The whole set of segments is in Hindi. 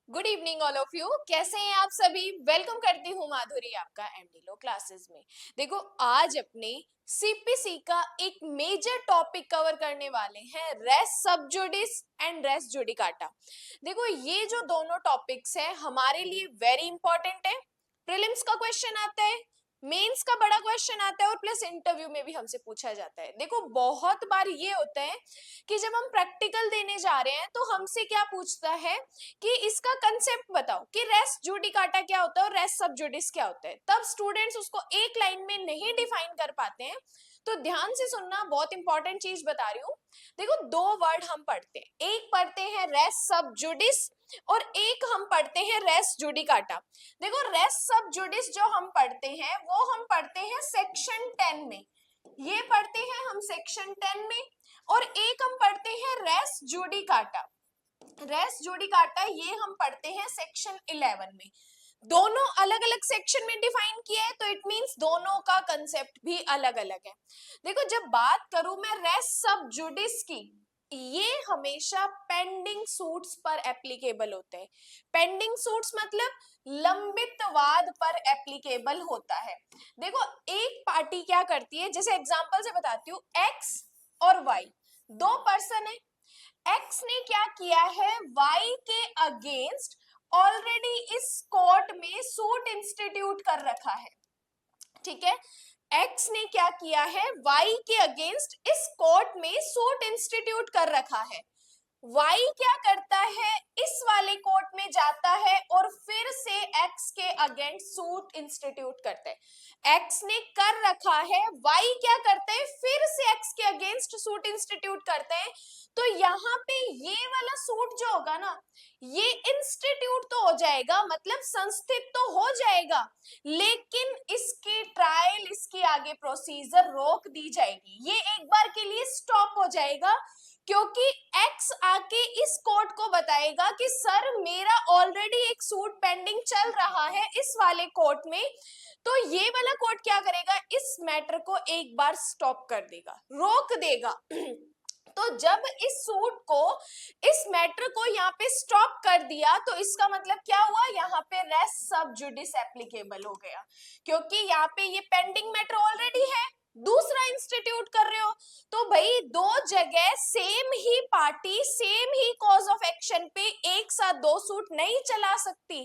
Good evening all of you. कैसे हैं आप सभी? वेलकम करती हूँ माधुरी आपका एमडी लो क्लासेस में। देखो, आज अपने सीपीसी का एक मेजर टॉपिक कवर करने वाले हैं, res sub judice and res judicata. देखो, ये जो दोनों टॉपिक्स हैं हमारे लिए वेरी इंपॉर्टेंट है। प्रीलिम्स का क्वेश्चन आता है, मेंस का बड़ा क्वेश्चन आता है और प्लस इंटरव्यू में भी हमसे पूछा जाता है। देखो, बहुत बार ये होता है कि जब हम प्रैक्टिकल देने जा रहे हैं तो हमसे क्या पूछता है कि इसका कंसेप्ट बताओ कि रेस जुडिकाटा क्या होता है और रेस सबजुडिस क्या होता है। तब स्टूडेंट्स उसको एक लाइन में नहीं डिफाइन कर पाते हैं। तो ध्यान से सुनना, बहुत इंपॉर्टेंट चीज बता रही हूँ। देखो, दो वर्ड हम पढ़ते हैं, एक पढ़ते हैं रेस सबजुडिस और एक हम पढ़ते हैं रेस जुडिकाटा। देखो, रेस सबजुडिस जो हम पढ़ते हैं वो हम पढ़ते हैं सेक्शन 10 में, ये पढ़ते हैं हम सेक्शन 10 में। और एक हम पढ़ते हैं रेस जुडिकाटा, रेस जुडिकाटा ये हम पढ़ते हैं सेक्शन 11 में। दोनों अलग अलग सेक्शन में डिफाइन किया है तो इट मींस दोनों का कंसेप्ट भी अलग अलग है। देखो, जब बात करूं मैं रेस सब जुडिस की, ये हमेशा पेंडिंग सूट्स पर एप्लीकेबल होते हैं। पेंडिंग सूट्स मतलब लंबित वाद पर एप्लीकेबल होता है। देखो, एक पार्टी क्या करती है, जैसे एग्जांपल से बताती हूँ, एक्स और वाई दो पर्सन है। एक्स ने क्या किया है, वाई के अगेंस्ट ऑलरेडी इस कोर्ट में सूट इंस्टीट्यूट कर रखा है। ठीक है, एक्स ने क्या किया है, वाई के अगेंस्ट इस कोर्ट में सूट इंस्टीट्यूट कर रखा है। वाई क्या करता है, इस वाले कोर्ट में जाता है और फिर से एक्स के अगेंस्ट सूट इंस्टीट्यूट करता है। एक्स ने कर रखा है, वाई क्या करते हैं, फिर से एक्स के अगेंस्ट सूट इंस्टीट्यूट करते हैं। तो यहाँ पे ये वाला सूट जो होगा ना, ये इंस्टीट्यूट तो हो जाएगा, मतलब संस्थित तो हो जाएगा, लेकिन इसकी ट्रायल, इसकी आगे प्रोसीजर रोक दी जाएगी। ये एक बार के लिए स्टॉप हो जाएगा, क्योंकि एक्स आके इस कोर्ट को बताएगा कि सर, मेरा ऑलरेडी एक सूट पेंडिंग चल रहा है इस वाले कोर्ट में। तो ये वाला कोर्ट क्या करेगा, इस मैटर को एक बार स्टॉप कर देगा, रोक देगा। तो जब इस सूट को, इस मैटर को यहाँ पे स्टॉप कर दिया, तो इसका मतलब क्या हुआ, यहाँ पे रेस सब जुडिस एप्लीकेबल हो गया, क्योंकि यहाँ पे ये पेंडिंग मैटर ऑलरेडी है, दूसरा इंस्टीट्यूट कर रहे हो। तो भाई, दो जगह same he party same he cause of action पे एक साथ दो सूट नहीं चला सकती।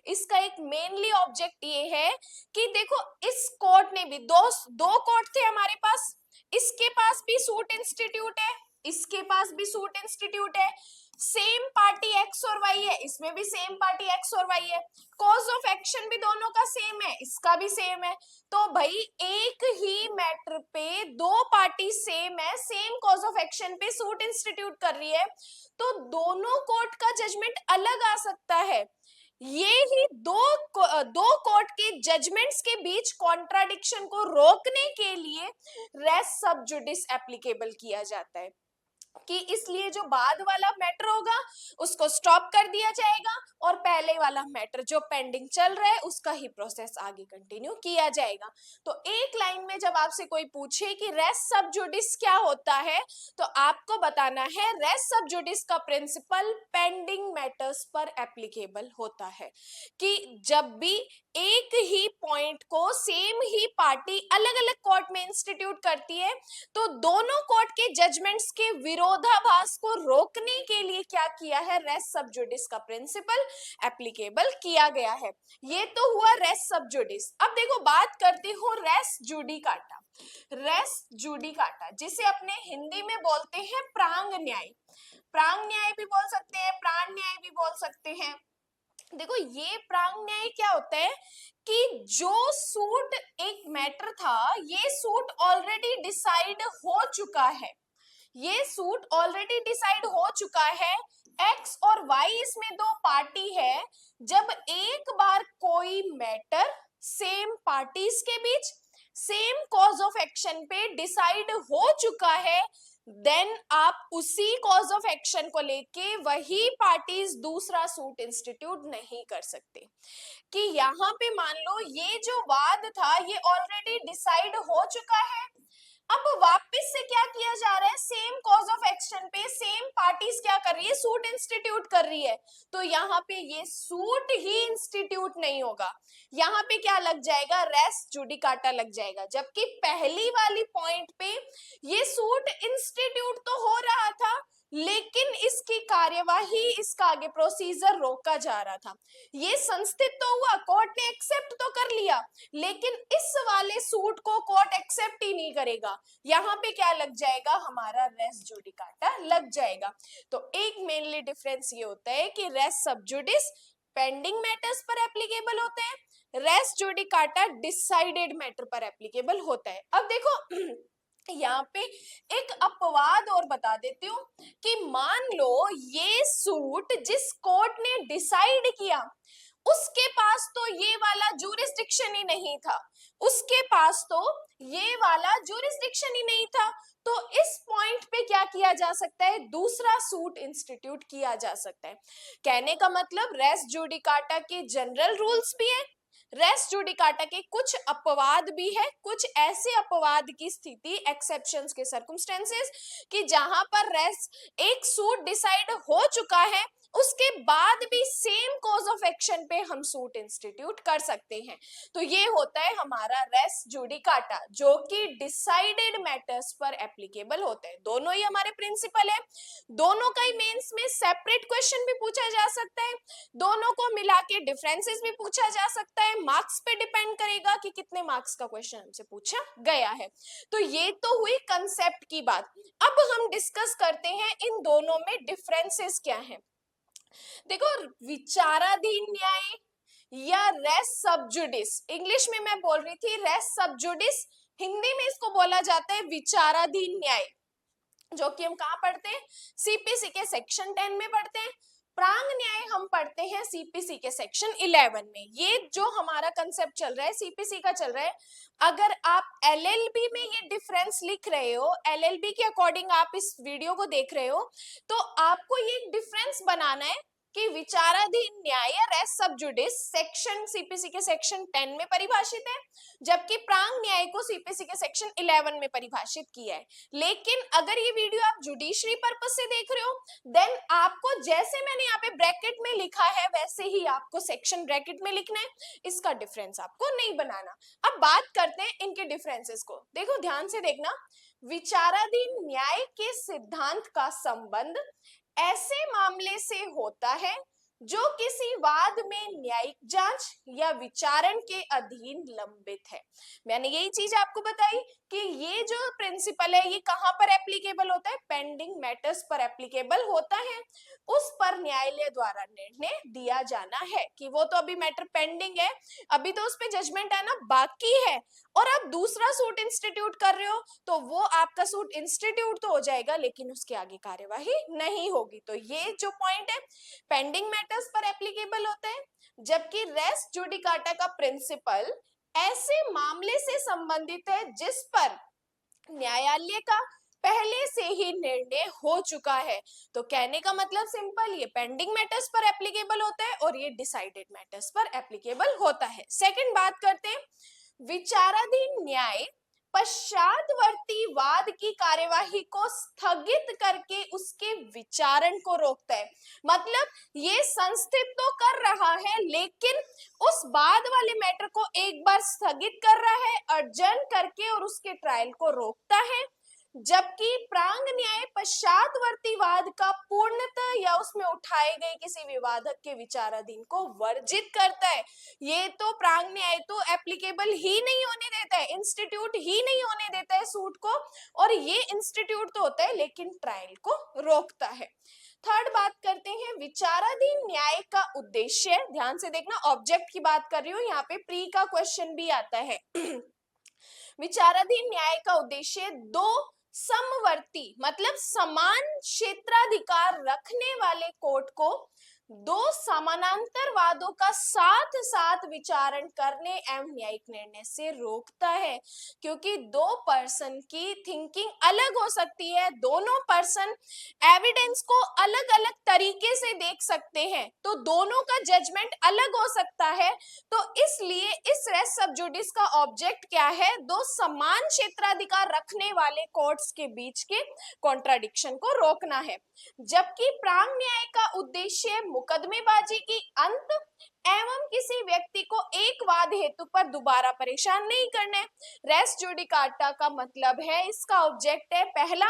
इसका एक मेनली ऑब्जेक्ट ये है कि देखो, इस कोर्ट ने भी दो दो कोर्ट थे हमारे पास, इसके पास भी सूट इंस्टीट्यूट है, इसके पास भी सूट इंस्टीट्यूट है, सेम पार्टी एक्स और वाई है, इसमें भी सेम पार्टी एक्स और वाई है, कॉज ऑफ एक्शन भी दोनों का सेम है, इसका भी सेम है। तो भाई, एक ही मैटर पे दो पार्टी सेम है, सेम कॉज ऑफ एक्शन पे सूट इंस्टीट्यूट कर रही है, तो दोनों कोर्ट का जजमेंट अलग आ सकता है। ये ही दो कोर्ट के जजमेंट्स के बीच कॉन्ट्राडिक्शन को रोकने के लिए रेस सब जुडिस एप्लीकेबल किया जाता है, कि इसलिए जो बाद वाला मैटर होगा उसको स्टॉप कर दिया जाएगा और पहले वाला मैटर जो पेंडिंग चल रहा है उसका ही प्रोसेस आगे कंटिन्यू किया जाएगा। तो एक लाइन में जब आपसे कोई पूछे कि रेस सब जुडिस क्या होता है, तो आपको बताना है रेस सब जुडिस का प्रिंसिपल पेंडिंग मैटर्स पर एप्लीकेबल होता है, कि जब भी एक ही पॉइंट को सेम ही पार्टी अलग अलग कोर्ट में इंस्टीट्यूट करती है, तो दोनों कोर्ट के जजमेंट्स के विरोधाभास को रोकने के लिए क्या किया है, रेस सब जुडिस का प्रिंसिपल एप्लीकेबल किया गया है। ये तो हुआ रेस सब जुडिस। अब देखो, बात करती हूँ रेस जुडिकाटा। रेस जुडिकाटा जिसे अपने हिंदी में बोलते हैं प्रांग न्याय, प्रांग न्याय भी बोल सकते हैं, प्राण न्याय भी बोल सकते हैं। देखो, ये प्रांग न्याय क्या होता है कि जो सूट एक मैटर था, ये सूट ऑलरेडी डिसाइड हो चुका है, ये सूट ऑलरेडी डिसाइड हो चुका है, एक्स और वाई इसमें दो पार्टी है। जब एक बार कोई मैटर सेम पार्टीज के बीच सेम कॉज ऑफ एक्शन पे डिसाइड हो चुका है, देन आप उसी कॉज ऑफ एक्शन को लेके वही पार्टीज दूसरा सूट इंस्टीट्यूट नहीं कर सकते। कि यहाँ पे मान लो ये जो वाद था ये ऑलरेडी डिसाइड हो चुका है, अब वापस से क्या किया जा रहा है, सेम कॉज ऑफ एक्शन पे सेम पार्टीज क्या कर रही है, सूट इंस्टीट्यूट कर रही है। तो यहाँ पे ये सूट ही इंस्टीट्यूट नहीं होगा, यहाँ पे क्या लग जाएगा, रेस जुडिकाटा लग जाएगा। जबकि पहली वाली पॉइंट पे ये सूट इंस्टीट्यूट तो हो रहा था, लेकिन इसकी कार्यवाही, इसका आगे प्रोसीजर रोका जा रहा था। ये संस्थित तो हुआ, कोर्ट ने एक्सेप्ट तो कर लिया, लेकिन इस वाले सूट को कोर्ट एक्सेप्ट ही नहीं करेगा। यहाँ पे क्या लग जाएगा, हमारा रेस जुडिकाटा लग जाएगा। तो एक मेनली डिफरेंस ये होता है कि रेस सबजुडिस पेंडिंग मैटर्स पर एप्लीकेबल होते हैं, रेस जुडिकाटा डिसाइडेड मैटर पर एप्लीकेबल होता है। अब देखो यहाँ पे एक अपवाद और बता देती हूँ कि मान लो ये सूट जिस कोर्ट ने डिसाइड किया उसके पास तो ये वाला जुरिस्डिक्शन ही नहीं था, उसके पास तो ये वाला जुरिस्डिक्शन ही नहीं था, तो इस पॉइंट पे क्या किया जा सकता है, दूसरा सूट इंस्टीट्यूट किया जा सकता है। कहने का मतलब रेस जुडिकाटा के जनरल रूल्स भी है, रेस जुडिकाटा के कुछ अपवाद भी है, कुछ ऐसे अपवाद की स्थिति, एक्सेप्शंस के सर्कमस्टेंसेस, कि जहां पर रेस एक सूट डिसाइड हो चुका है उसके बाद भी सेम कॉज ऑफ एक्शन पे हम सूट इंस्टीट्यूट कर सकते हैं। तो ये होता है हमारा रेस जुडिकाटा, जो कि डिसाइडेड मैटर्स पर एप्लीकेबल होते हैं। दोनों ही हमारे प्रिंसिपल है, दोनों का ही मेंस में सेपरेट क्वेश्चन भी पूछा जा सकता है, दोनों को मिला के डिफरेंसेस भी पूछा जा सकता है, मार्क्स पे डिपेंड करेगा कि कितने मार्क्स का क्वेश्चन हमसे पूछा गया है। तो ये तो हुई कंसेप्ट की बात। अब हम डिस्कस करते हैं इन दोनों में डिफरेंसेस क्या है। देखो, विचाराधीन न्याय या रेस सबजुडिस, इंग्लिश में मैं बोल रही थी रेस सबजुडिस, हिंदी में इसको बोला जाता है विचाराधीन न्याय, जो कि हम कहाँ पढ़ते हैं, सीपीसी के सेक्शन 10 में पढ़ते हैं। प्रांग न्याय हम पढ़ते हैं सीपीसी के सेक्शन 11 में। ये जो हमारा कंसेप्ट चल रहा है सीपीसी का चल रहा है। अगर आप एलएलबी में ये डिफरेंस लिख रहे हो, एलएलबी के अकॉर्डिंग आप इस वीडियो को देख रहे हो, तो आपको ये डिफरेंस बनाना है कि विचाराधीन न्याय या रेस सबजुडिस सेक्शन सीपीसी के सेक्शन 10 में परिभाषित है, जबकि प्रांग न्याय को सीपीसी के सेक्शन 11 में परिभाषित किया है। लेकिन अगर ये वीडियो आप जुडिशरी पर्पस से देख रहे हो, देन आपको जैसे मैंने यहाँ पे ब्रैकेट में लिखा है वैसे ही आपको सेक्शन ब्रैकेट में लिखना है, इसका डिफरेंस आपको नहीं बनाना। अब बात करते हैं इनके डिफरेंसेस को। देखो ध्यान से देखना, विचाराधीन न्याय के सिद्धांत का संबंध ऐसे मामले से होता है जो किसी वाद में न्यायिक जांच या विचारण के अधीन लंबित है। मैंने यही चीज आपको बताई कि ये जो प्रिंसिपल है ये कहां पर एप्लीकेबल होता है, पेंडिंग मैटर्स पर एप्लीकेबल होता है। उस पर न्यायालय द्वारा निर्णय दिया जाना है कि वो तो अभी मैटर पेंडिंग है, अभी तो उस पे जजमेंट आना बाकी है, और आप दूसरा सूट इंस्टीट्यूट कर रहे हो तो वो आपका सूट इंस्टीट्यूट तो हो जाएगा लेकिन उसके आगे कार्यवाही नहीं होगी। तो ये जो पॉइंट है पेंडिंग मैटर्स पर एप्लीकेबल होता है, जबकि रेस जुडिकाटा का प्रिंसिपल ऐसे मामले से संबंधित है जिस पर न्यायालय का पहले से ही निर्णय हो चुका है। तो कहने का मतलब सिंपल, ये पेंडिंग मैटर्स पर एप्लीकेबल होता है और ये डिसाइडेड मैटर्स पर एप्लीकेबल होता है। सेकंड बात करते हैं, विचाराधीन न्याय पश्चातवर्ती वाद की कार्यवाही को स्थगित करके उसके विचारण को रोकता है। मतलब ये संस्थित तो कर रहा है लेकिन उस बाद वाले मैटर को एक बार स्थगित कर रहा है, अर्जन करके, और उसके ट्रायल को रोकता है। जबकि प्रांग न्याय पश्चातवर्ती वाद का पूर्णतः या उसमें उठाए गए किसी विवादक के विचाराधीन को वर्जित करता है। ये तो प्रांग न्याय तो एप्लीकेबल ही नहीं होने देता है, इंस्टीट्यूट ही नहीं होने देता है सूट को, और ये इंस्टीट्यूट तो होता है लेकिन ट्रायल को रोकता है। थर्ड बात करते हैं, विचाराधीन न्याय का उद्देश्य, ध्यान से देखना ऑब्जेक्ट की बात कर रही हूं, यहाँ पे प्री का क्वेश्चन भी आता है। विचाराधीन न्याय का उद्देश्य दो समवर्ती मतलब समान क्षेत्राधिकार रखने वाले कोर्ट को दो समानांतर वादों का साथ साथ विचारण करने एवं न्यायिक निर्णय से रोकता है, क्योंकि दो पर्सन की थिंकिंग अलग हो सकती है, दोनों पर्सन एविडेंस को अलग अलग तरीके से देख सकते हैं, तो दोनों का जजमेंट अलग हो सकता है। तो इसलिए इस रेस सब जुडिस का ऑब्जेक्ट क्या है? दो समान क्षेत्राधिकार रखने वाले कोर्ट्स के बीच के कॉन्ट्राडिक्शन को रोकना है। जबकि प्रांग न्याय का उद्देश्य मुकदमेबाजी की अंत एवं किसी व्यक्ति को एक वाद हेतु पर दोबारा परेशान नहीं करना है। रेस जुडिकाटा का मतलब है, इसका ऑब्जेक्ट है पहला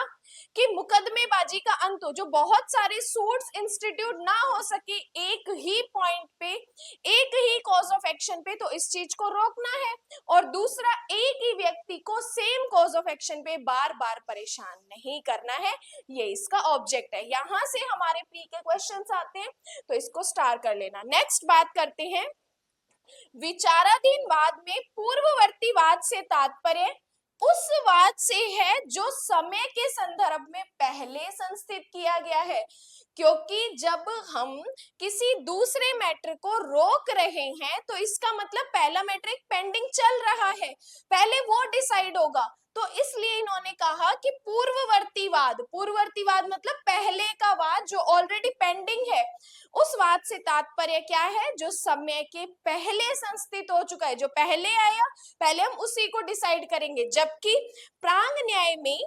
कि मुकदमेबाजी का अंत हो, जो बहुत सारे सूट्स इंस्टीट्यूट ना हो सके एक ही पॉइंट पे, एक ही कॉज ऑफ एक्शन पे, तो इस चीज को रोकना है। और दूसरा, एक ही व्यक्ति को सेम कॉज ऑफ एक्शन पे बार बार परेशान नहीं करना है, ये इसका ऑब्जेक्ट है। यहां से हमारे प्री के क्वेश्चंस आते हैं, तो इसको स्टार कर लेना। नेक्स्ट बात करते हैं, विचाराधीन वाद में पूर्ववर्ती वाद से तात्पर्य उस वाद से है जो समय के संदर्भ में पहले संस्थित किया गया है, क्योंकि जब हम किसी दूसरे मैटर को रोक रहे हैं तो इसका मतलब पहला मैटर एक पेंडिंग चल रहा है, पहले वो डिसाइड होगा। तो इसलिए इन्होंने कहा कि पूर्ववर्ती वाद मतलब पहले का वाद जो ऑलरेडी पेंडिंग है, उस वाद से तात्पर्य क्या है? जो समय के पहले संस्थित हो चुका है, जो पहले आया, पहले हम उसी को डिसाइड करेंगे। जबकि प्रांग न्याय में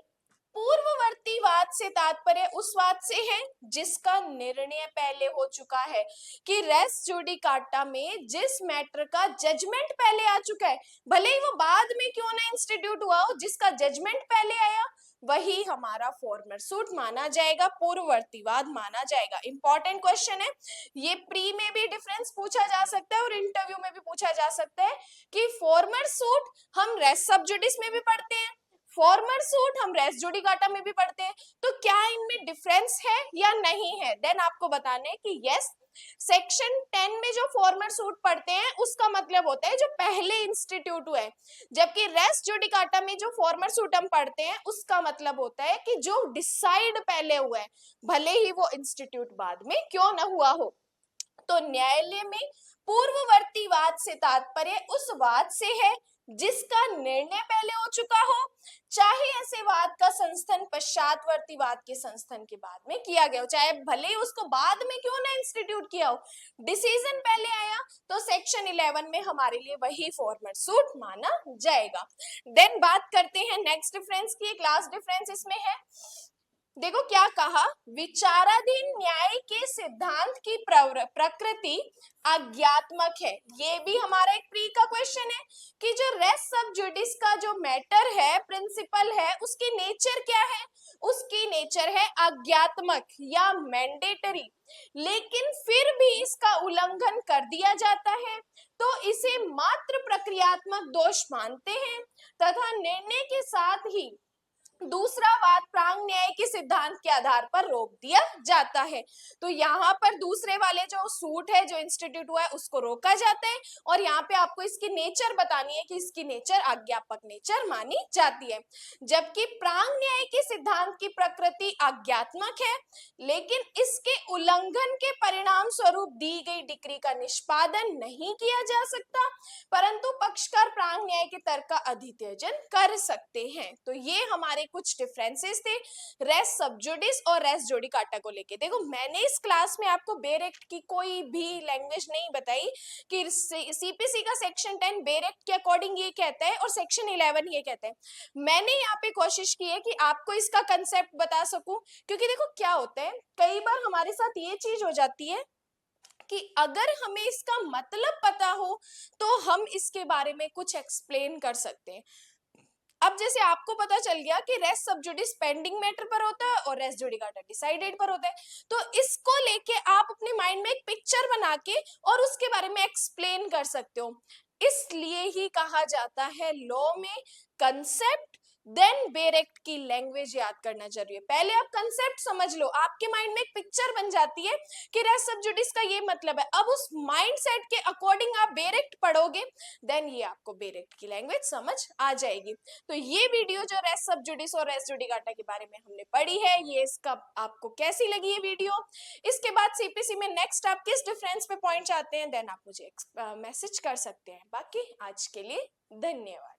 पूर्ववर्ती वाद से तात्पर्य उस वाद से है जिसका निर्णय पहले हो चुका है, कि रेस जुडिकाटा में जिस मैटर का जजमेंट पहले आ चुका है, भले ही वो बाद में क्यों ना इंस्टीट्यूट हुआ हो, जिसका जजमेंट पहले आया वही हमारा फॉर्मर सूट माना जाएगा, पूर्ववर्तीवाद माना जाएगा। इंपॉर्टेंट क्वेश्चन है ये, प्री में भी डिफरेंस पूछा जा सकता है और इंटरव्यू में भी पूछा जा सकता है कि फॉर्मर सूट हम रेस सब जुडिस में भी पढ़ते हैं, फॉर्मर सूट हम रेस जुडिकाटा में भी पढ़ते हैं, तो क्या इनमें डिफरेंस है या नहीं है? देन आपको बताने कि यस, सेक्शन 10 में जो फॉर्मर सूट पढ़ते हैं उसका मतलब होता है जो पहले इंस्टीट्यूट हुआ है, जबकि रेस जुडिकाटा में जो फॉर्मर सूट हम पढ़ते हैं उसका मतलब होता है कि जो डिसाइड पहले हुआ है, भले ही वो इंस्टीट्यूट बाद में क्यों ना हुआ हो। तो न्यायालय में पूर्ववर्ती वाद से तात्पर्य उस वाद से है जिसका निर्णय पहले हो चुका हो, चाहे ऐसे वाद का संस्थान पश्चातवर्ती वाद के संस्थान के बाद में किया गया हो, चाहे भले ही उसको बाद में क्यों ना इंस्टीट्यूट किया हो, डिसीजन पहले आया, तो सेक्शन 11 में हमारे लिए वही फॉर्मर सूट माना जाएगा। देन बात करते हैं नेक्स्ट डिफरेंस की, क्लास डिफरेंस इसमें है। देखो क्या कहा, विचाराधीन न्याय के सिद्धांत की प्रकृति अज्ञात्मक है। ये भी हमारा एक प्री का क्वेश्चन है कि जो रेस सब जुडिस का जो मैटर है, प्रिंसिपल है, उसकी नेचर क्या है? उसकी नेचर है अज्ञात्मक या मैंडेटरी, लेकिन फिर भी इसका उल्लंघन कर दिया जाता है तो इसे मात्र प्रक्रियात्मक दोष मानते हैं तथा निर्णय के साथ ही दूसरा वाद प्रांग न्याय के सिद्धांत के आधार पर रोक दिया जाता है। तो यहाँ पर दूसरे वाले जो सूट है, जो इंस्टीट्यूट हुआ है, उसको रोका जाता है और यहाँ पे आपको इसकी नेचर बतानी है कि इसकी नेचर अज्ञापक नेचर मानी जाती है। जबकि प्रांग न्याय के सिद्धांत की प्रकृति अज्ञात्मक है, लेकिन इसके उल्लंघन के परिणाम स्वरूप दी गई डिक्री का निष्पादन नहीं किया जा सकता, परंतु पक्षकार प्रांग न्याय के तर्क का अधित्यजन कर सकते हैं। तो ये हमारे कुछ डिफरेंसेस थे रेस सब जुडिस और रेस जुडिकाटा को लेके। देखो मैंने इस क्लास में आपको बेर एक्ट की कोई भी लैंग्वेज नहीं बताई कि सीपीसी का सेक्शन 10 बेर एक्ट के अकॉर्डिंग ये कहता है और सेक्शन 11 ये कहता है। मैंने यहाँ पे कोशिश की है कि आपको इसका कंसेप्ट बता सकूं, क्योंकि देखो क्या होता है, कई बार हमारे साथ ये चीज हो जाती है कि अगर हमें इसका मतलब पता हो तो हम इसके बारे में कुछ एक्सप्लेन कर सकते हैं। अब जैसे आपको पता चल गया कि रेस सब जुडिस पेंडिंग मैटर पर होता है और रेस जुडिकाटा डिसाइडेड पर होता है, तो इसको लेके आप अपने माइंड में एक पिक्चर बना के और उसके बारे में एक्सप्लेन कर सकते हो। इसलिए ही कहा जाता है लॉ में कंसेप्ट देन बेरेक्ट की लैंग्वेज याद करना जरूरी है। पहले आप कंसेप्ट समझ लो, आपके माइंड में एक पिक्चर बन जाती है कि रेस सब्जुडिस का ये मतलब है। अब उस माइंडसेट के अकॉर्डिंग आप बेरेक्ट पढ़ोगे, देन ये आपको बेरेक्ट की लैंग्वेज समझ आ जाएगी। तो ये वीडियो जो रेस सब्जुडिस और रेस जुडिकाटा के बारे में हमने पढ़ी है, ये इसका आपको कैसी लगी ये वीडियो? इसके बाद सीपीसी में नेक्स्ट आप किस डिफरेंस पे पॉइंट चाहते हैं, देन आप मुझे मैसेज कर सकते हैं। बाकी आज के लिए धन्यवाद।